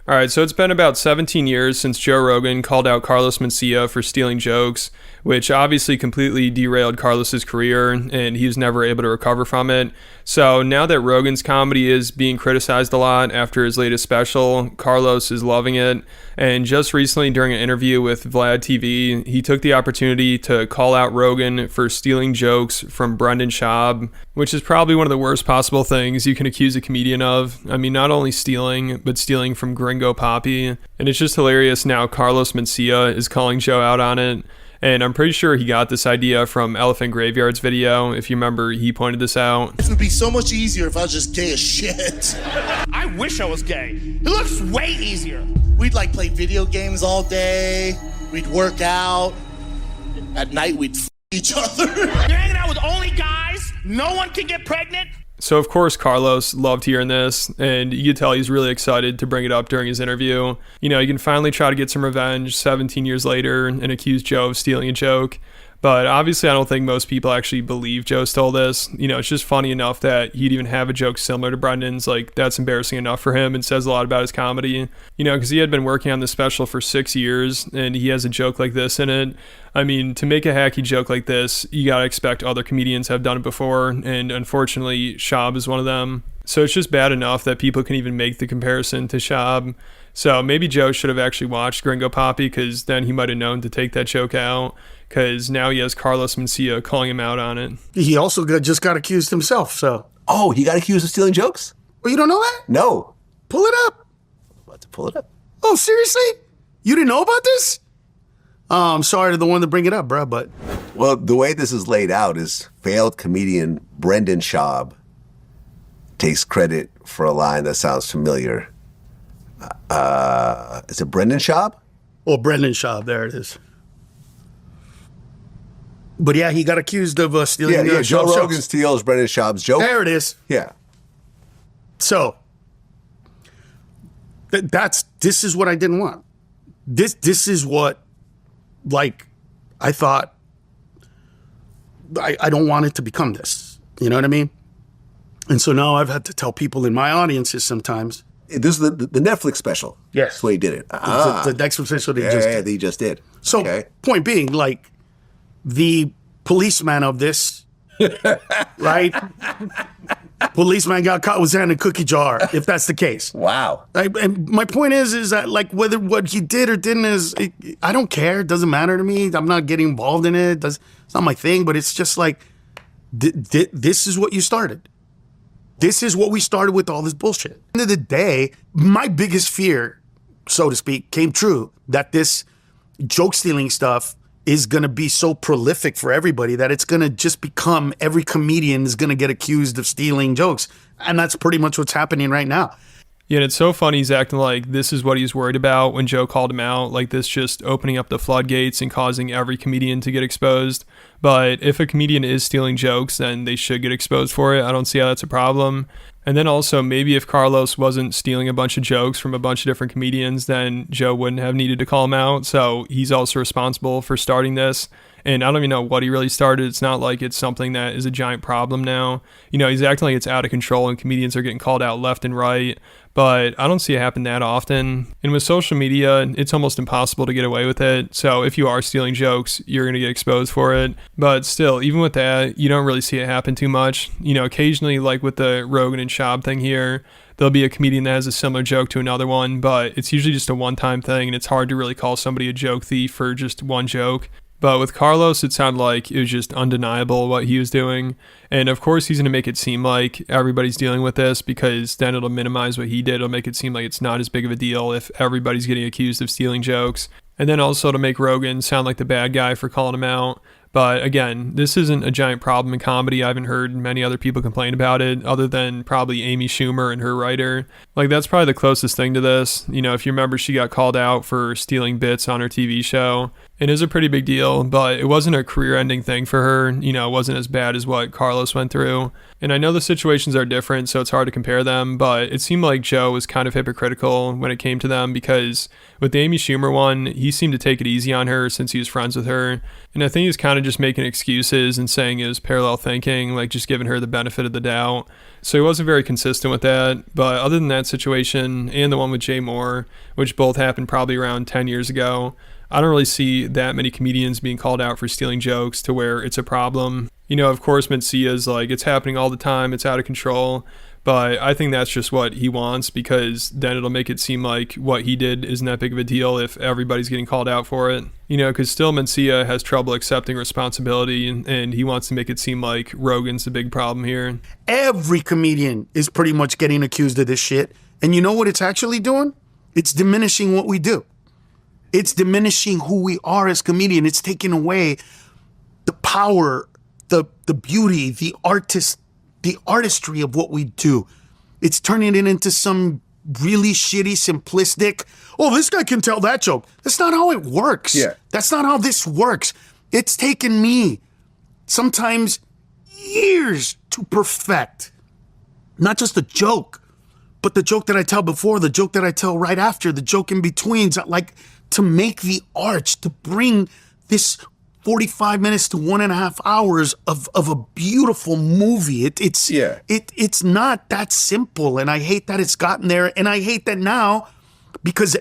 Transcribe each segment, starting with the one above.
All right, so it's been about 17 years since Joe Rogan called out Carlos Mencía for stealing jokes, which obviously completely derailed Carlos's career, and he was never able to recover from it. So now that Rogan's comedy is being criticized a lot after his latest special, Carlos is loving it. And just recently during an interview with Vlad TV, he took the opportunity to call out Rogan for stealing jokes from Brendan Schaub, which is probably one of the worst possible things you can accuse a comedian of. I mean, not only stealing, but stealing from Gringo Poppy. And it's just hilarious now Carlos Mencía is calling Joe out on it. And I'm pretty sure he got this idea from Elephant Graveyard's video. If you remember, he pointed this out. It would be so much easier if I was just gay as shit. I wish I was gay. It looks way easier. We'd like play video games all day. We'd work out. At night, we'd f each other. You're hanging out with only guys. No one can get pregnant. So of course Carlos loved hearing this, and you could tell he's really excited to bring it up during his interview. You know, he can finally try to get some revenge 17 years later and accuse Joe of stealing a joke. But obviously I don't think most people actually believe Joe stole this. You know, it's just funny enough that he'd even have a joke similar to Brendan's. Like, that's embarrassing enough for him and says a lot about his comedy. You know, because he had been working on this special for 6 years and he has a joke like this in it. I mean, to make a hacky joke like this, you gotta expect other comedians have done it before, and unfortunately Schaub is one of them. So it's just bad enough that people can even make the comparison to Schaub. So maybe Joe should have actually watched Gringo Poppy, because then he might have known to take that joke out, because now he has Carlos Mencía calling him out on it. He also just got accused himself, so. Oh, he got accused of stealing jokes? Well, you don't know that? No. Pull it up. I'm about to pull it up. Oh, seriously? You didn't know about this? I'm sorry to the one to bring it up, bro, but. Well, the way this is laid out is failed comedian Brendan Schaub takes credit for a line that sounds familiar. Is it Brendan Schaub? Oh, Brendan Schaub, there it is. But yeah, he got accused of stealing Joe Schaub's Rogan jokes. steals Brendan Schaub's joke. There it is. Yeah. So, this is what I didn't want. This is what, like, I thought, I don't want it to become this. You know what I mean? And so now I've had to tell people in my audiences sometimes. This is the Netflix special. Yes. That's the way he did it. The next special that he just did. So, point being, like, the policeman of this, right? Policeman got caught with his hand in a cookie jar, if that's the case. Wow. And my point is that, like, whether what he did or didn't I don't care. It doesn't matter to me. I'm not getting involved in it. It's not my thing, but it's just like, this is what you started. This is what we started with all this bullshit. At the end of the day, my biggest fear, so to speak, came true, that this joke stealing stuff is going to be so prolific for everybody that it's going to just become every comedian is going to get accused of stealing jokes. And that's pretty much what's happening right now. Yeah, and it's so funny he's acting like this is what he's worried about when Joe called him out, like this just opening up the floodgates and causing every comedian to get exposed. But if a comedian is stealing jokes, then they should get exposed for it. I don't see how that's a problem. And then also, maybe if Carlos wasn't stealing a bunch of jokes from a bunch of different comedians, then Joe wouldn't have needed to call him out. So he's also responsible for starting this. And I don't even know what he really started. It's not like it's something that is a giant problem now. You know, he's acting like it's out of control and comedians are getting called out left and right. But I don't see it happen that often. And with social media, it's almost impossible to get away with it. So if you are stealing jokes, you're going to get exposed for it. But still, even with that, you don't really see it happen too much. You know, occasionally, like with the Rogan and Schaub thing here, there'll be a comedian that has a similar joke to another one, but it's usually just a one-time thing, and it's hard to really call somebody a joke thief for just one joke. But with Carlos, it sounded like it was just undeniable what he was doing. And of course, he's going to make it seem like everybody's dealing with this, because then it'll minimize what he did. It'll make it seem like it's not as big of a deal if everybody's getting accused of stealing jokes. And then also to make Rogan sound like the bad guy for calling him out. But again, this isn't a giant problem in comedy. I haven't heard many other people complain about it, other than probably Amy Schumer and her writer. Like, that's probably the closest thing to this. You know, if you remember, she got called out for stealing bits on her TV show. It is a pretty big deal, but it wasn't a career-ending thing for her. You know, it wasn't as bad as what Carlos went through. And I know the situations are different, so it's hard to compare them, but it seemed like Joe was kind of hypocritical when it came to them, because with the Amy Schumer one, he seemed to take it easy on her since he was friends with her. And I think he was kind of just making excuses and saying it was parallel thinking, like just giving her the benefit of the doubt. So he wasn't very consistent with that. But other than that situation and the one with Jay Moore, which both happened probably around 10 years ago, I don't really see that many comedians being called out for stealing jokes to where it's a problem. You know, of course, Mencia's like, it's happening all the time, it's out of control. But I think that's just what he wants, because then it'll make it seem like what he did isn't that big of a deal if everybody's getting called out for it. You know, because still Mencía has trouble accepting responsibility, and he wants to make it seem like Rogan's the big problem here. Every comedian is pretty much getting accused of this shit. And you know what it's actually doing? It's diminishing what we do. It's diminishing who we are as comedians. It's taking away the power, the beauty, the artistry of what we do. It's turning it into some really shitty, simplistic, oh, this guy can tell that joke. That's not how it works. Yeah. That's not how this works. It's taken me sometimes years to perfect not just a joke, but the joke that I tell before, the joke that I tell right after, the joke in between, like to make the arch, to bring this 45 minutes to 1.5 hours of a beautiful movie. It's not that simple, and I hate that it's gotten there, and I hate that now because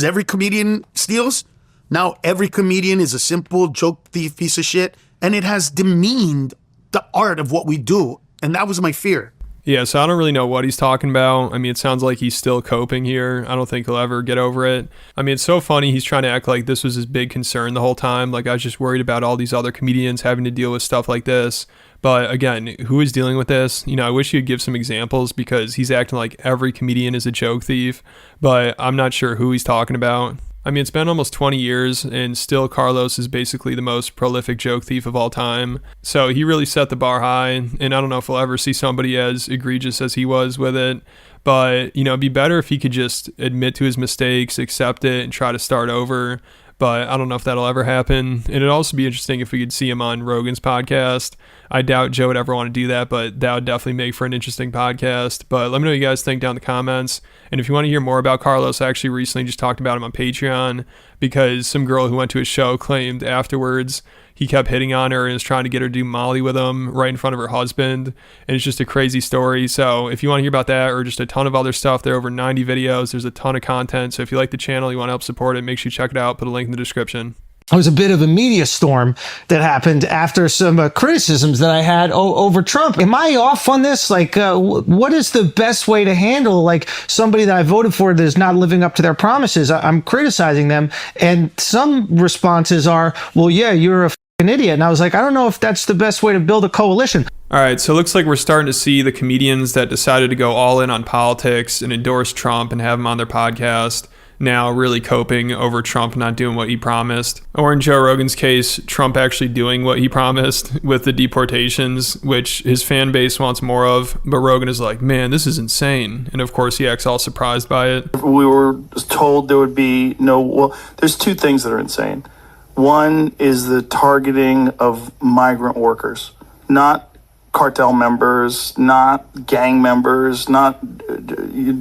every comedian steals. Now every comedian is a simple joke thief piece of shit, and it has demeaned the art of what we do, and that was my fear. Yeah, so I don't really know what he's talking about. I mean, it sounds like he's still coping here. I don't think he'll ever get over it. I mean, it's so funny. He's trying to act like this was his big concern the whole time. Like, I was just worried about all these other comedians having to deal with stuff like this. But again, who is dealing with this? You know, I wish he'd give some examples, because he's acting like every comedian is a joke thief, but I'm not sure who he's talking about. I mean, it's been almost 20 years, and still Carlos is basically the most prolific joke thief of all time. So he really set the bar high, and I don't know if we'll ever see somebody as egregious as he was with it. But, you know, it'd be better if he could just admit to his mistakes, accept it, and try to start over. But I don't know if that'll ever happen. And it'd also be interesting if we could see him on Rogan's podcast. I doubt Joe would ever want to do that, but that would definitely make for an interesting podcast. But let me know what you guys think down in the comments. And if you want to hear more about Carlos, I actually recently just talked about him on Patreon, because some girl who went to his show claimed afterwards he kept hitting on her and was trying to get her to do Molly with him right in front of her husband. And it's just a crazy story. So if you want to hear about that or just a ton of other stuff, there are over 90 videos. There's a ton of content. So if you like the channel, you want to help support it, make sure you check it out. Put a link in the description. It was a bit of a media storm that happened after some criticisms that I had over Trump. Am I off on this? Like, what is the best way to handle, like, somebody that I voted for that is not living up to their promises? I'm criticizing them. And some responses are, well, yeah, you're a fucking idiot. And I was like, I don't know if that's the best way to build a coalition. All right, so it looks like we're starting to see the comedians that decided to go all in on politics and endorse Trump and have him on their podcast now really coping over Trump not doing what he promised. Or in Joe Rogan's case, Trump actually doing what he promised with the deportations, which his fan base wants more of. But Rogan is like, man, this is insane. And of course, he acts all surprised by it. We were told there would be there's two things that are insane. One is the targeting of migrant workers, not cartel members, not gang members, not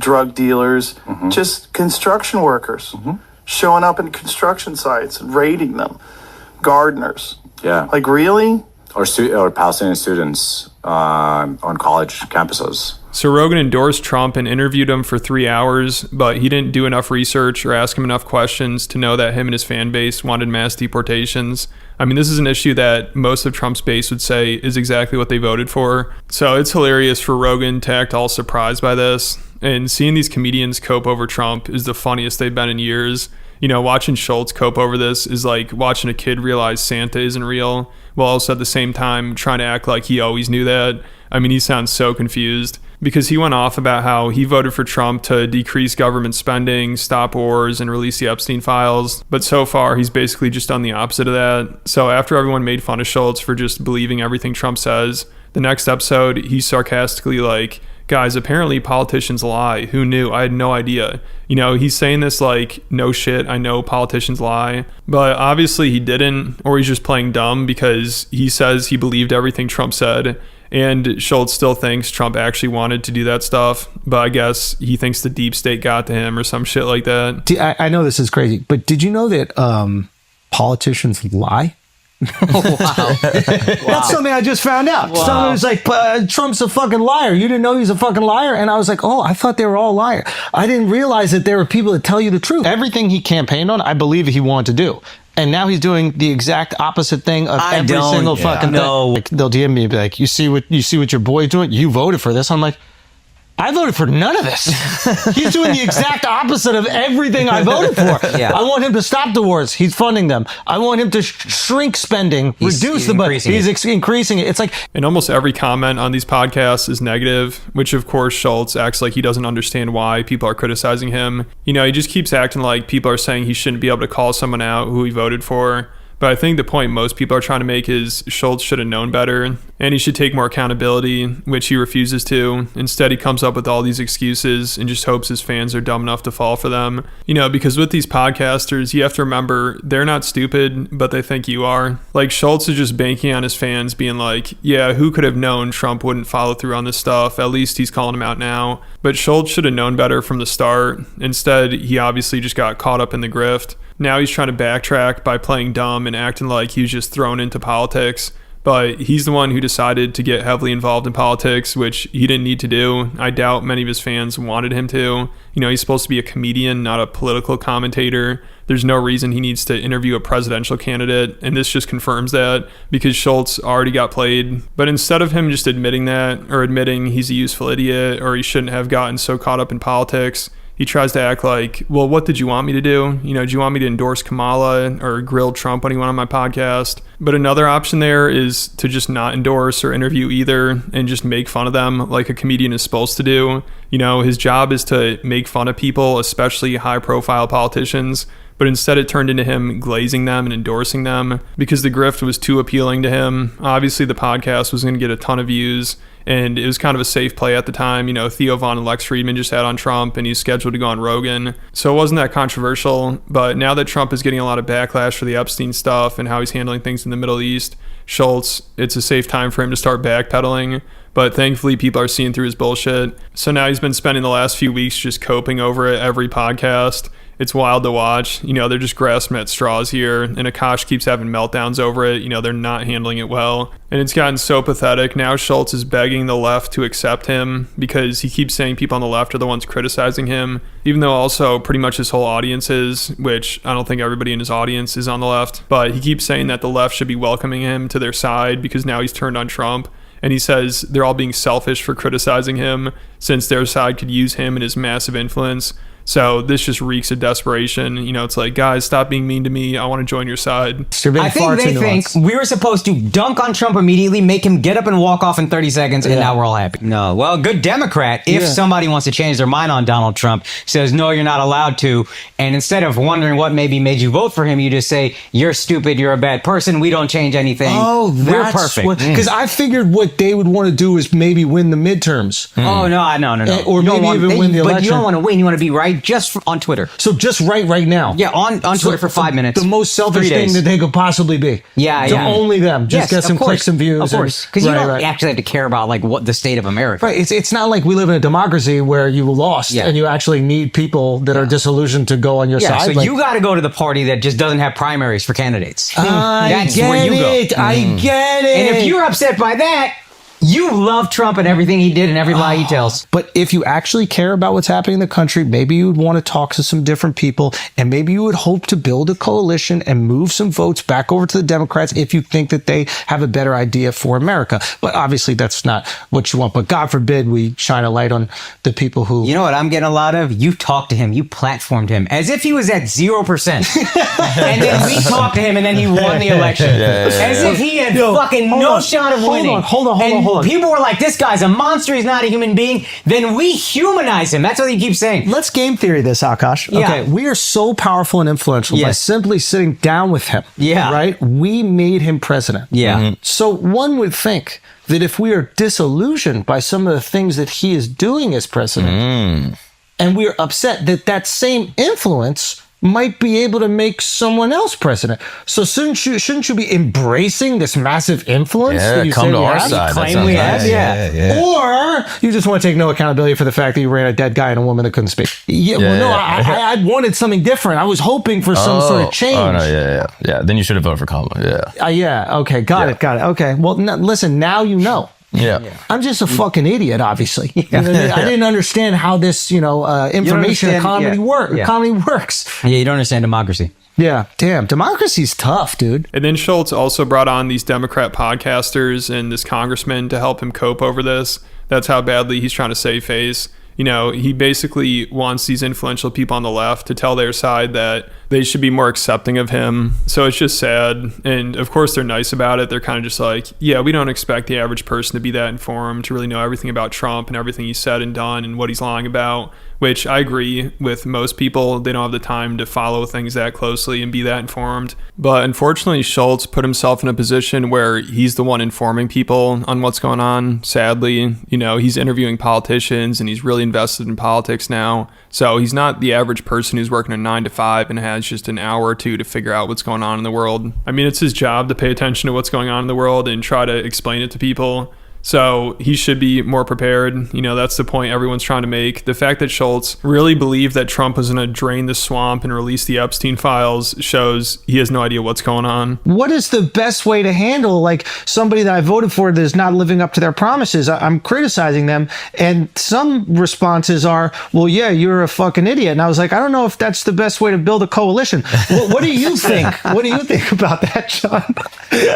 drug dealers, just construction workers showing up in construction sites and raiding them, gardeners. Yeah. Like, really? Or Palestinian students on college campuses. So Rogan endorsed Trump and interviewed him for 3 hours, but he didn't do enough research or ask him enough questions to know that him and his fan base wanted mass deportations. I mean, this is an issue that most of Trump's base would say is exactly what they voted for. So it's hilarious for Rogan to act all surprised by this. And seeing these comedians cope over Trump is the funniest they've been in years. You know, watching Schultz cope over this is like watching a kid realize Santa isn't real, while also at the same time trying to act like he always knew that. I mean, he sounds so confused, because he went off about how he voted for Trump to decrease government spending, stop wars, and release the Epstein files. But so far, he's basically just done the opposite of that. So after everyone made fun of Schultz for just believing everything Trump says, the next episode, he's sarcastically like, guys, apparently politicians lie. Who knew? I had no idea. He's saying this like, no shit, I know politicians lie. But obviously he didn't, or he's just playing dumb because he says he believed everything Trump said. And Schultz still thinks Trump actually wanted to do that stuff. But I guess he thinks the deep state got to him or some shit like that. I know this is crazy, but did you know that politicians lie? Oh, wow. That's something I just found out. Wow. Someone was like, Trump's a fucking liar. You didn't know he's a fucking liar? And I was like, oh, I thought they were all liars. I didn't realize that there were people that tell you the truth. Everything he campaigned on, I believe he wanted to do. And now he's doing the exact opposite thing of every single fucking thing. Like, they'll DM me and be like, you see what your boy's doing? You voted for this. I'm like, I voted for none of this. He's doing the exact opposite of everything I voted for. Yeah. I want him to stop the wars. He's funding them. I want him to shrink spending, reduce the budget. He's increasing it. It's like... And almost every comment on these podcasts is negative, which of course Schultz acts like he doesn't understand why people are criticizing him. He just keeps acting like people are saying he shouldn't be able to call someone out who he voted for. But I think the point most people are trying to make is Schultz should have known better and he should take more accountability, which he refuses to. Instead, he comes up with all these excuses and just hopes his fans are dumb enough to fall for them. Because with these podcasters, you have to remember they're not stupid, but they think you are. Like, Schultz is just banking on his fans being like, yeah, who could have known Trump wouldn't follow through on this stuff? At least he's calling him out now. But Schultz should have known better from the start. Instead, he obviously just got caught up in the grift. Now he's trying to backtrack by playing dumb and acting like he was just thrown into politics. But he's the one who decided to get heavily involved in politics, which he didn't need to do. I doubt many of his fans wanted him to. He's supposed to be a comedian, not a political commentator. There's no reason he needs to interview a presidential candidate, and this just confirms that because Schultz already got played. But instead of him just admitting that, or admitting he's a useful idiot, or he shouldn't have gotten so caught up in politics, he tries to act like, well, what did you want me to do? Do you want me to endorse Kamala or grill Trump when he went on my podcast? But another option there is to just not endorse or interview either and just make fun of them like a comedian is supposed to do. His job is to make fun of people, especially high-profile politicians. But instead it turned into him glazing them and endorsing them because the grift was too appealing to him. Obviously, the podcast was going to get a ton of views, and it was kind of a safe play at the time. Theo Von and Lex Friedman just had on Trump, and he's scheduled to go on Rogan. So it wasn't that controversial. But now that Trump is getting a lot of backlash for the Epstein stuff and how he's handling things in the Middle East, Schultz, it's a safe time for him to start backpedaling. But thankfully, people are seeing through his bullshit. So now he's been spending the last few weeks just coping over it every podcast. It's wild to watch. They're just grasping at straws here, and Akash keeps having meltdowns over it. They're not handling it well. And it's gotten so pathetic. Now Schultz is begging the left to accept him because he keeps saying people on the left are the ones criticizing him, even though also pretty much his whole audience is, which I don't think everybody in his audience is on the left. But he keeps saying that the left should be welcoming him to their side because now he's turned on Trump. And he says they're all being selfish for criticizing him since their side could use him and his massive influence. So this just reeks of desperation. It's like, guys, stop being mean to me. I want to join your side. I think they think we were supposed to dunk on Trump immediately, make him get up and walk off in 30 seconds, and now we're all happy. No. Well, good Democrat, if somebody wants to change their mind on Donald Trump, says, no, you're not allowed to. And instead of wondering what maybe made you vote for him, you just say, you're stupid, you're a bad person, we don't change anything. Oh, we're perfect. Because I figured what they would want to do is maybe win the midterms. Oh, no. Or maybe even win the election. But you don't want to win, you want to be right just on Twitter. So just right now. Yeah, on Twitter for 5 minutes. The most selfish thing that they could possibly be. Yeah. Only them. Just get some clicks and views. Of course. Because you don't actually have to care about what the state of America. Right. It's not like we live in a democracy where you lost and you actually need people that are disillusioned to go on your side. So you got to go to the party that just doesn't have primaries for candidates. That's where you go. I get it. And if you're upset by that, you love Trump and everything he did and every lie he tells. But if you actually care about what's happening in the country, maybe you would want to talk to some different people, and maybe you would hope to build a coalition and move some votes back over to the Democrats if you think that they have a better idea for America. But obviously that's not what you want. But God forbid we shine a light on the people who... You know what I'm getting a lot of? You talked to him. You platformed him as if he was at 0%. And then we talked to him and then he won the election. As if he had fucking no shot of winning. Hold on. people were like, this guy's a monster, he's not a human being. Then we humanize him. That's what he keeps saying. Let's game theory this, Akash. Yeah. Okay, we are so powerful and influential by Yes. simply sitting down with him. Yeah. Right? We made him president. Yeah. So one would think that if we are disillusioned by some of the things that he is doing as president, and we're upset that that same influence might be able to make someone else president. So shouldn't you be embracing this massive influence that you come say to we our have? side. That Claim sounds we nice. have, Yeah. Or you just want to take no accountability for the fact that you ran a dead guy and a woman that couldn't speak. I wanted something different. I was hoping for some sort of change. Oh, no, yeah. Then you should have voted for Kamala. Yeah. Okay, got it. Okay. Well, listen, now you know. Yeah. I'm just a fucking idiot, obviously. You know what I mean? I didn't understand how this, information understand- economy works. Yeah, you don't understand democracy. Yeah, damn, democracy's tough, dude. And then Schultz also brought on these Democrat podcasters and this congressman to help him cope over this. That's how badly he's trying to save face. He basically wants these influential people on the left to tell their side that they should be more accepting of him. So it's just sad. And of course, they're nice about it. They're kind of just like, yeah, we don't expect the average person to be that informed, to really know everything about Trump and everything he's said and done and what he's lying about, which I agree with most people. They don't have the time to follow things that closely and be that informed. But unfortunately, Schultz put himself in a position where he's the one informing people on what's going on. Sadly, he's interviewing politicians and he's really invested in politics now. So he's not the average person who's working a 9 to 5 and has just an hour or two to figure out what's going on in the world. I mean, it's his job to pay attention to what's going on in the world and try to explain it to people. So he should be more prepared. That's the point everyone's trying to make. The fact that Schultz really believed that Trump was going to drain the swamp and release the Epstein files shows he has no idea what's going on. What is the best way to handle somebody that I voted for that is not living up to their promises? I'm criticizing them, and some responses are, well, yeah, you're a fucking idiot. And I was like, I don't know if that's the best way to build a coalition. What do you think? What do you think about that, Sean?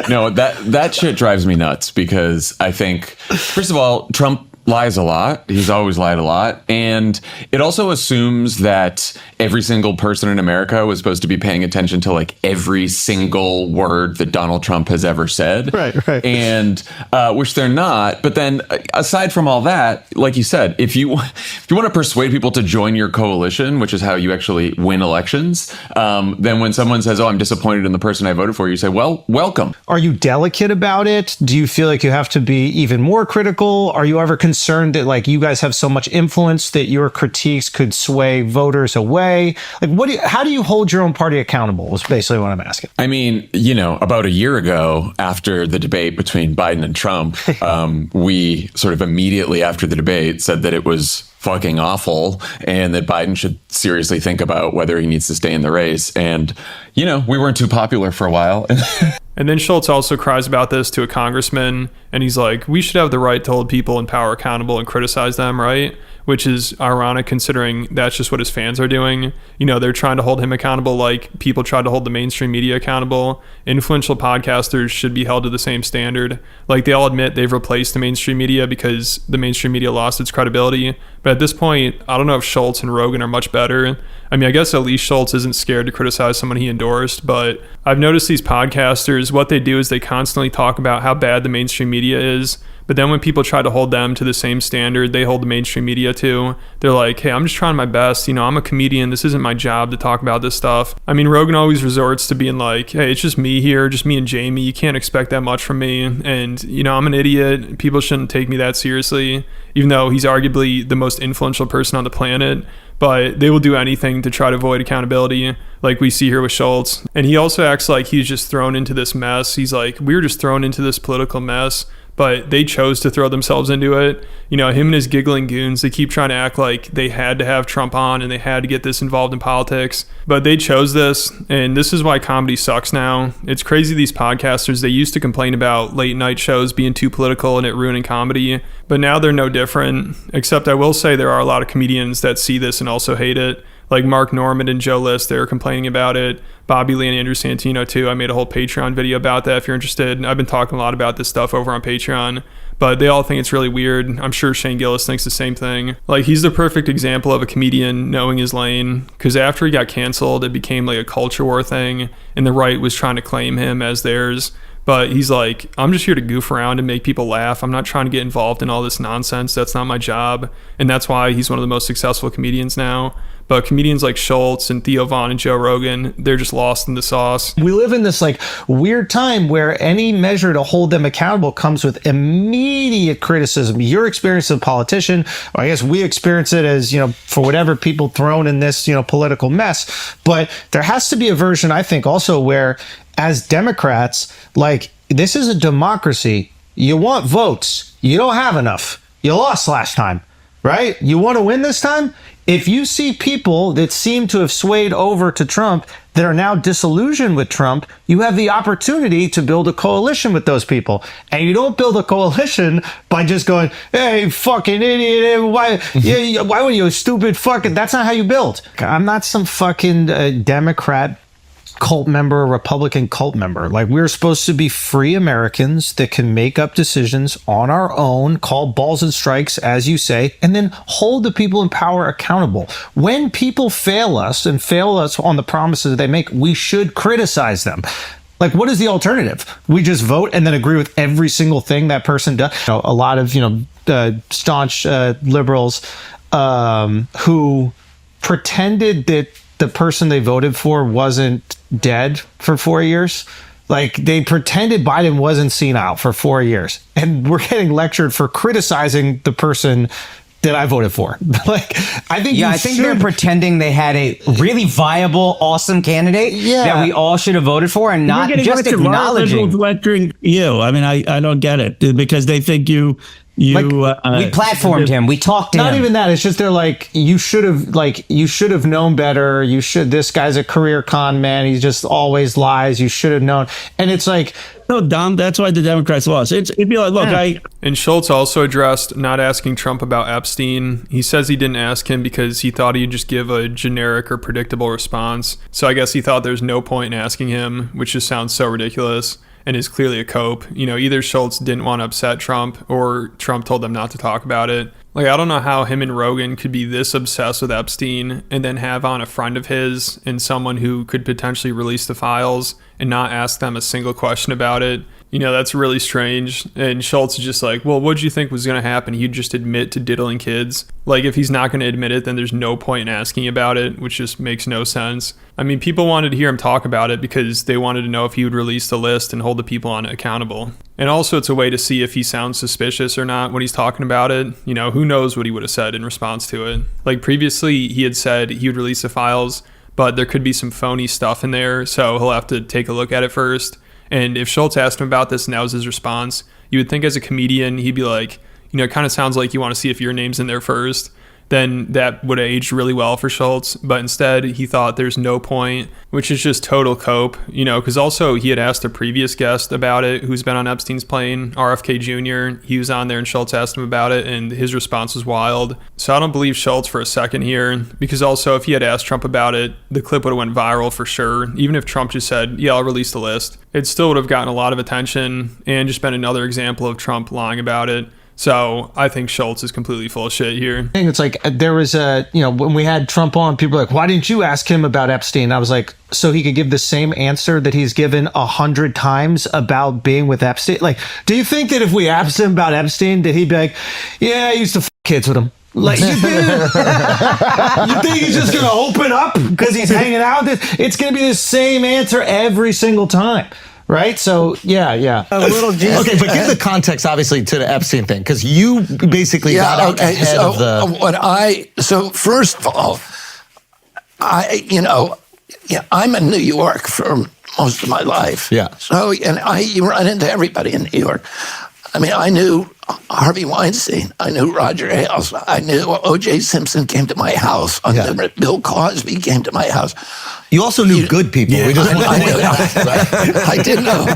No, that shit drives me nuts because I think, first of all, Trump lies a lot. He's always lied a lot. And it also assumes that every single person in America was supposed to be paying attention to every single word that Donald Trump has ever said. Right. And which they're not. But then aside from all that, like you said, if you want to persuade people to join your coalition, which is how you actually win elections, then when someone says, oh, I'm disappointed in the person I voted for, you say, well, welcome. Are you delicate about it? Do you feel like you have to be even more critical? Are you ever concerned that you guys have so much influence that your critiques could sway voters away? How do you hold your own party accountable is basically what I'm asking. I mean, about a year ago after the debate between Biden and Trump, we sort of immediately after the debate said that it was fucking awful and that Biden should seriously think about whether he needs to stay in the race. And, we weren't too popular for a while. And then Schultz also cries about this to a congressman, and he's like, we should have the right to hold people in power accountable and criticize them, right? Which is ironic considering that's just what his fans are doing. They're trying to hold him accountable like people try to hold the mainstream media accountable. Influential podcasters should be held to the same standard. They all admit they've replaced the mainstream media because the mainstream media lost its credibility. But at this point, I don't know if Schultz and Rogan are much better. I mean, I guess at least Schultz isn't scared to criticize someone he endorsed, but I've noticed these podcasters, what they do is they constantly talk about how bad the mainstream media is. But then when people try to hold them to the same standard they hold the mainstream media to, they're like, hey, I'm just trying my best. I'm a comedian. This isn't my job to talk about this stuff. I mean, Rogan always resorts to being like, hey, it's just me here, just me and Jamie. You can't expect that much from me. And, I'm an idiot. People shouldn't take me that seriously, even though he's arguably the most influential person on the planet. But they will do anything to try to avoid accountability, like we see here with Schultz. And he also acts like he's just thrown into this mess. He's like, we were just thrown into this political mess, but they chose to throw themselves into it. Him and his giggling goons, they keep trying to act like they had to have Trump on and they had to get this involved in politics, but they chose this, and this is why comedy sucks now. It's crazy, these podcasters, they used to complain about late night shows being too political and it ruining comedy, but now they're no different, except I will say there are a lot of comedians that see this and also hate it. Like Mark Norman and Joe List, they're complaining about it. Bobby Lee and Andrew Santino too. I made a whole Patreon video about that if you're interested. I've been talking a lot about this stuff over on Patreon, but they all think it's really weird. I'm sure Shane Gillis thinks the same thing. He's the perfect example of a comedian knowing his lane, because after he got canceled, it became like a culture war thing, and the right was trying to claim him as theirs. But he's like, I'm just here to goof around and make people laugh. I'm not trying to get involved in all this nonsense. That's not my job. And that's why he's one of the most successful comedians now. But comedians like Schultz and Theo Von and Joe Rogan, they're just lost in the sauce. We live in this like weird time where any measure to hold them accountable comes with immediate criticism. Your experience as a politician, or I guess we experience it as, for whatever people thrown in this, political mess. But there has to be a version, I think, also where as Democrats, like, this is a democracy. You want votes. You don't have enough. You lost last time, right? You want to win this time? If you see people that seem to have swayed over to Trump that are now disillusioned with Trump, you have the opportunity to build a coalition with those people. And you don't build a coalition by just going, hey, fucking idiot, why would you, stupid fucking, that's not how you build. I'm not some fucking Democrat cult member, Republican cult member. Like, we're supposed to be free Americans that can make up decisions on our own, call balls and strikes, as you say, and then hold the people in power accountable. When people fail us on the promises they make, we should criticize them. Like, what is the alternative? We just vote and then agree with every single thing that person does. A lot of, staunch liberals who pretended that the person they voted for wasn't dead for 4 years. Like, they pretended Biden wasn't senile for 4 years. And we're getting lectured for criticizing the person that I voted for. Like, I think they're pretending they had a really viable, awesome candidate that we all should have voted for, and not just acknowledging. Lecturing you. I mean, I don't get it, because they think we platformed him. We talked to him. Not even that. It's just they're like, you should have known better. This guy's a career con man. He just always lies. You should have known. And it's like, no, Dom, that's why the Democrats lost. It'd be like, look, And Schultz also addressed not asking Trump about Epstein. He says he didn't ask him because he thought he'd just give a generic or predictable response. So I guess he thought there's no point in asking him, which just sounds so ridiculous and is clearly a cope. Either Schultz didn't want to upset Trump or Trump told them not to talk about it. Like, I don't know how him and Rogan could be this obsessed with Epstein and then have on a friend of his and someone who could potentially release the files and not ask them a single question about it. That's really strange. And Schultz is just like, well, what'd you think was going to happen? He'd just admit to diddling kids. Like, if he's not going to admit it, then there's no point in asking about it, which just makes no sense. I mean, people wanted to hear him talk about it because they wanted to know if he would release the list and hold the people on it accountable. And also, it's a way to see if he sounds suspicious or not when he's talking about it. Who knows what he would have said in response to it. Like, previously, he had said he would release the files, but there could be some phony stuff in there, so he'll have to take a look at it first. And if Schultz asked him about this and that was his response, you would think as a comedian, he'd be like, it kind of sounds like you want to see if your name's in there first. Then that would have aged really well for Schultz. But instead, he thought there's no point, which is just total cope, because also he had asked a previous guest about it who's been on Epstein's plane, RFK Jr. He was on there and Schultz asked him about it and his response was wild. So I don't believe Schultz for a second here, because also if he had asked Trump about it, the clip would have went viral for sure. Even if Trump just said, yeah, I'll release the list, it still would have gotten a lot of attention and just been another example of Trump lying about it. So I think Schultz is completely full of shit here. I think it's like there was when we had Trump on, people were like, why didn't you ask him about Epstein? I was like, so he could give the same answer that he's given 100 times about being with Epstein? Like, do you think that if we asked him about Epstein, that he'd be like, yeah, I used to kids with him? Like, you think he's just going to open up because he's hanging out with it? It's going to be the same answer every single time. Right? So, yeah. A little Jesus. Okay, but give the context, obviously, to the Epstein thing, because you basically got out ahead of the... So, first of all, I'm in New York for most of my life. Yeah. So, you run into everybody in New York. I mean, I knew Harvey Weinstein. I knew Roger Ailes. I knew O.J. Simpson came to my house. Bill Cosby came to my house. You also knew good people. Yeah, I did know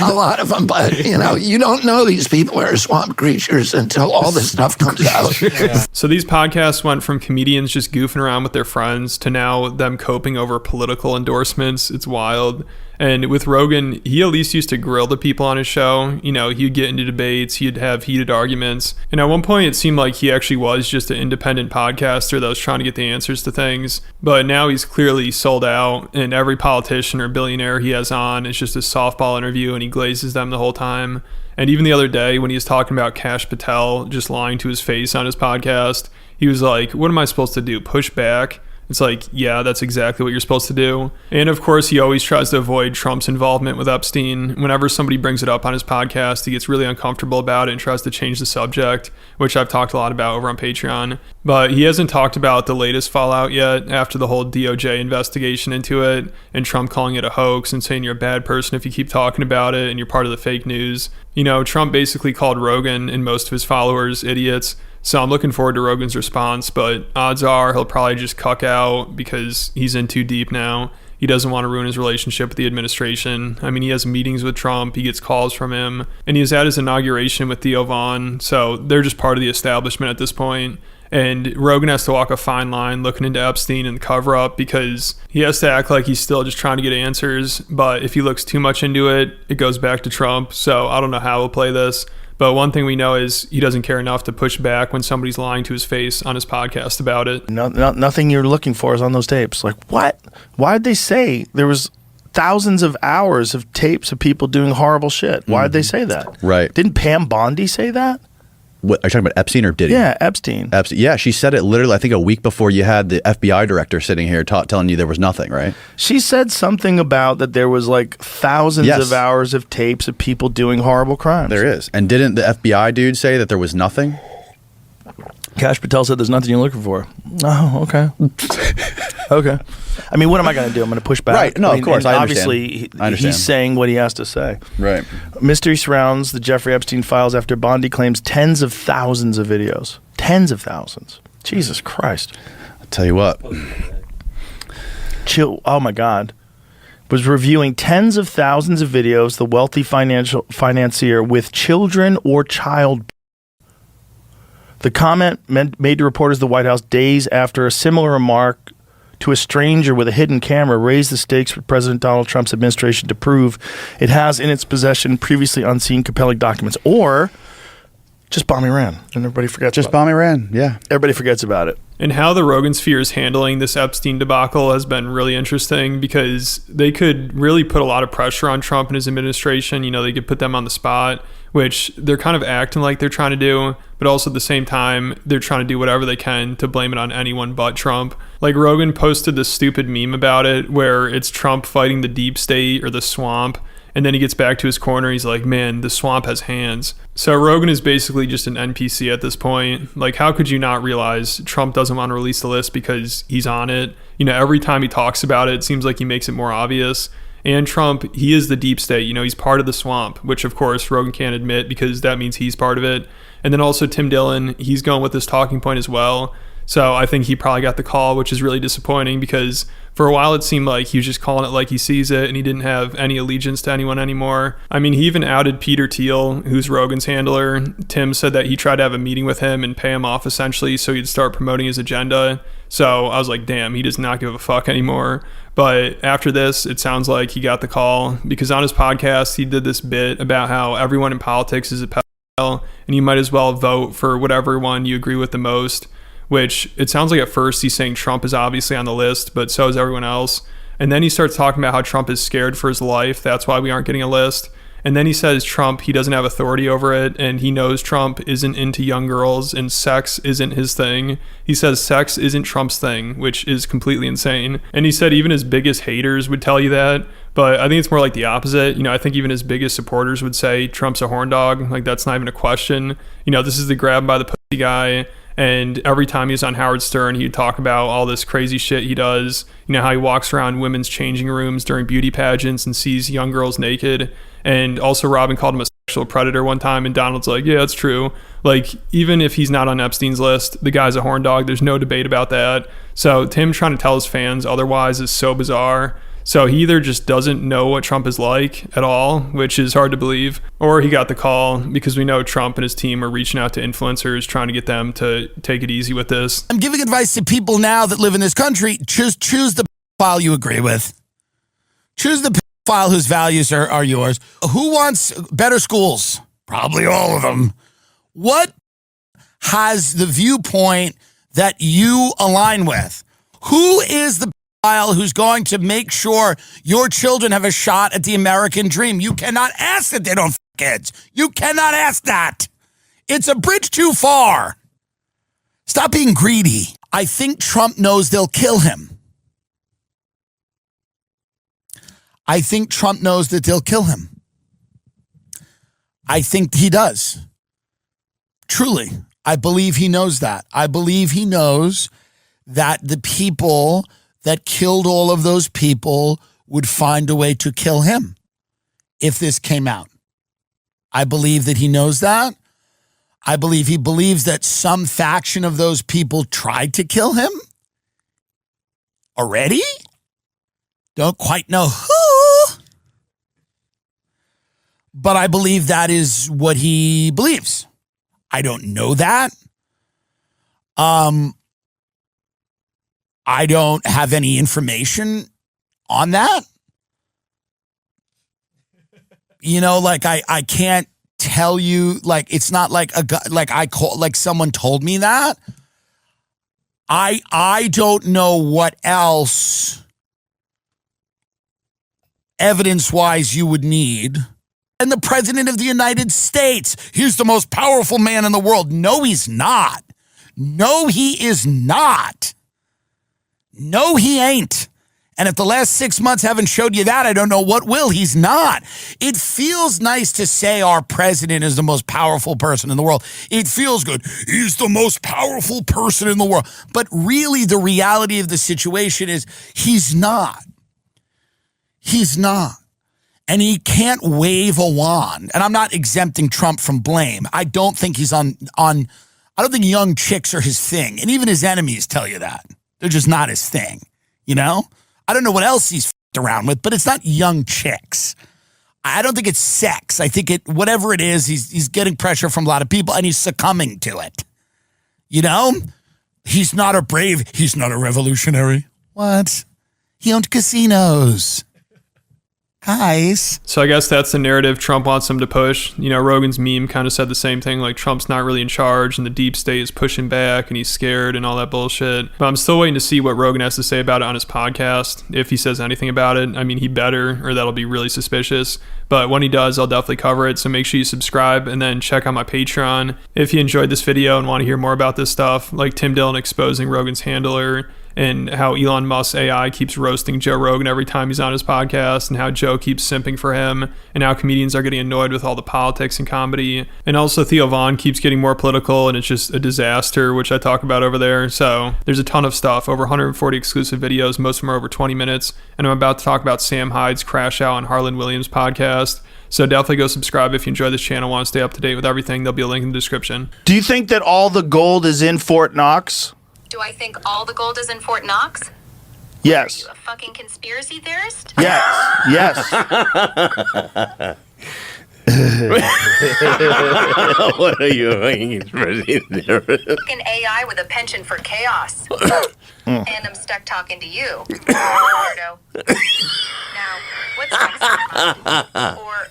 a lot of them, but you don't know these people are swamp creatures until all this stuff comes out. Yeah. So these podcasts went from comedians just goofing around with their friends to now them coping over political endorsements. It's wild. And with Rogan, he at least used to grill the people on his show. You know, he'd get into debates, he'd have heated arguments. And at one point, it seemed like he actually was just an independent podcaster that was trying to get the answers to things. But now he's clearly sold out, and every politician or billionaire he has on is just a softball interview, and he glazes them the whole time. And even the other day, when he was talking about Kash Patel just lying to his face on his podcast, he was like, what am I supposed to do? Push back? It's like, yeah, that's exactly what you're supposed to do. And of course, he always tries to avoid Trump's involvement with Epstein. Whenever somebody brings it up on his podcast, he gets really uncomfortable about it and tries to change the subject, which I've talked a lot about over on Patreon. But he hasn't talked about the latest fallout yet after the whole DOJ investigation into it and Trump calling it a hoax and saying you're a bad person if you keep talking about it and you're part of the fake news. You know, Trump basically called Rogan and most of his followers idiots. So I'm looking forward to Rogan's response, but odds are he'll probably just cuck out because he's in too deep now. He doesn't want to ruin his relationship with the administration. I mean, he has meetings with Trump, he gets calls from him, and he was at his inauguration with Theo Vaughn, so they're just part of the establishment at this point. And Rogan has to walk a fine line looking into Epstein and the cover-up because he has to act like he's still just trying to get answers, but if he looks too much into it, it goes back to Trump, so I don't know how he'll play this. But one thing we know is he doesn't care enough to push back when somebody's lying to his face on his podcast about it. Nothing you're looking for is on those tapes. Like, what? Why did they say there was thousands of hours of tapes of people doing horrible shit? Why did they say that? Right. Didn't Pam Bondi say that? What, are you talking about Epstein or Diddy? Yeah, Epstein. Yeah, she said it literally, I think, a week before you had the FBI director sitting here telling you there was nothing, right? She said something about that there was like thousands of hours of tapes of people doing horrible crimes. There is. And didn't the FBI dude say that there was nothing? Kash Patel said there's nothing you're looking for. Oh, okay. Okay. I mean, what am I going to do? I'm going to push back. Right. No, of course. I understand. Obviously, he's saying what he has to say. Right. Mystery surrounds the Jeffrey Epstein files after Bondi claims tens of thousands of videos. Tens of thousands. Jesus Christ. I'll tell you what. Chill. Oh, my God. Was reviewing tens of thousands of videos, the wealthy financier with children or child. The comment made to reporters at the White House days after a similar remark to a stranger with a hidden camera raised the stakes for President Donald Trump's administration to prove it has in its possession previously unseen compelling documents, or just bomb Iran and everybody forgets. Just bomb Iran, yeah. Everybody forgets about it. And how the Rogan sphere is handling this Epstein debacle has been really interesting because they could really put a lot of pressure on Trump and his administration. You know, they could put them on the spot, which they're kind of acting like they're trying to do, but also at the same time, they're trying to do whatever they can to blame it on anyone but Trump. Like Rogan posted this stupid meme about it where it's Trump fighting the deep state or the swamp, and then he gets back to his corner, he's like, man, the swamp has hands. So Rogan is basically just an NPC at this point. Like, how could you not realize Trump doesn't want to release the list because he's on it? You know, every time he talks about it, it seems like he makes it more obvious. And Trump, he is the deep state. You know, he's part of the swamp, which of course Rogan can't admit because that means he's part of it. And then also Tim Dillon, he's going with this talking point as well. So I think he probably got the call, which is really disappointing because for a while it seemed like he was just calling it like he sees it and he didn't have any allegiance to anyone anymore. I mean, he even outed Peter Thiel, who's Rogan's handler. Tim said that he tried to have a meeting with him and pay him off essentially so he'd start promoting his agenda. So I was like, damn, he does not give a fuck anymore. But after this, it sounds like he got the call because on his podcast, he did this bit about how everyone in politics is a pedophile and you might as well vote for whatever one you agree with the most, which it sounds like at first he's saying Trump is obviously on the list, but so is everyone else. And then he starts talking about how Trump is scared for his life. That's why we aren't getting a list. And then he says Trump, he doesn't have authority over it, and he knows Trump isn't into young girls and sex isn't his thing. He says sex isn't Trump's thing, which is completely insane. And he said even his biggest haters would tell you that, but I think it's more like the opposite. You know, I think even his biggest supporters would say Trump's a horn dog. Like, that's not even a question. You know, this is the grab by the pussy guy. And every time he was on Howard Stern, he'd talk about all this crazy shit he does. You know, how he walks around women's changing rooms during beauty pageants and sees young girls naked. And also Robin called him a sexual predator one time, and Donald's like, yeah, that's true. Like, even if he's not on Epstein's list, the guy's a horn dog. There's no debate about that. So Tim trying to tell his fans otherwise is so bizarre. So he either just doesn't know what Trump is like at all, which is hard to believe, or he got the call because we know Trump and his team are reaching out to influencers trying to get them to take it easy with this. I'm giving advice to people now that live in this country. Choose the pedophile you agree with. Choose the file whose values are yours. Who wants better schools? Probably all of them. What has the viewpoint that you align with? Who is the file who's going to make sure your children have a shot at the American dream? You cannot ask that they don't f kids. You cannot ask that. It's a bridge too far. Stop being greedy. I think Trump knows they'll kill him. I think Trump knows that they'll kill him. I think he does. Truly, I believe he knows that. I believe he knows that the people that killed all of those people would find a way to kill him if this came out. I believe that he knows that. I believe he believes that some faction of those people tried to kill him already. Don't quite know who, but I believe that is what he believes. I don't know that. I don't have any information on that. You know, like I can't tell you, like it's not like a guy, like someone told me that. I don't know what else evidence-wise you would need. And the president of the United States, he's the most powerful man in the world. No, he's not. No, he is not. No, he ain't. And if the last 6 months haven't showed you that, I don't know what will. He's not. It feels nice to say our president is the most powerful person in the world. It feels good. He's the most powerful person in the world. But really, the reality of the situation is he's not. He's not. And he can't wave a wand. And I'm not exempting Trump from blame. I don't think he's I don't think young chicks are his thing. And even his enemies tell you that. They're just not his thing, you know? I don't know what else he's f***ed around with, but it's not young chicks. I don't think it's sex. I think whatever it is, he's getting pressure from a lot of people and he's succumbing to it. You know? He's not a brave, he's not a revolutionary. What? He owned casinos. Guys. So I guess that's the narrative Trump wants him to push. You know, Rogan's meme kind of said the same thing, like Trump's not really in charge and the deep state is pushing back and he's scared and all that bullshit. But I'm still waiting to see what Rogan has to say about it on his podcast. If he says anything about it, I mean, he better, or that'll be really suspicious. But when he does, I'll definitely cover it. So make sure you subscribe and then check out my Patreon. If you enjoyed this video and want to hear more about this stuff, like Tim Dillon exposing Rogan's handler, and how Elon Musk's AI keeps roasting Joe Rogan every time he's on his podcast, and how Joe keeps simping for him, and how comedians are getting annoyed with all the politics and comedy. And also Theo Von keeps getting more political, and it's just a disaster, which I talk about over there. So there's a ton of stuff, over 140 exclusive videos, most of them are over 20 minutes. And I'm about to talk about Sam Hyde's Crash Out on Harlan Williams podcast. So definitely go subscribe if you enjoy this channel, want to stay up to date with everything. There'll be a link in the description. Do you think that all the gold is in Fort Knox? Do I think all the gold is in Fort Knox? Yes. Are you a fucking conspiracy theorist? Yes. Yes. What are you fucking conspiracy theorist? Fucking AI with a penchant for chaos. And I'm stuck talking to you, weirdo. Now, what's next? Or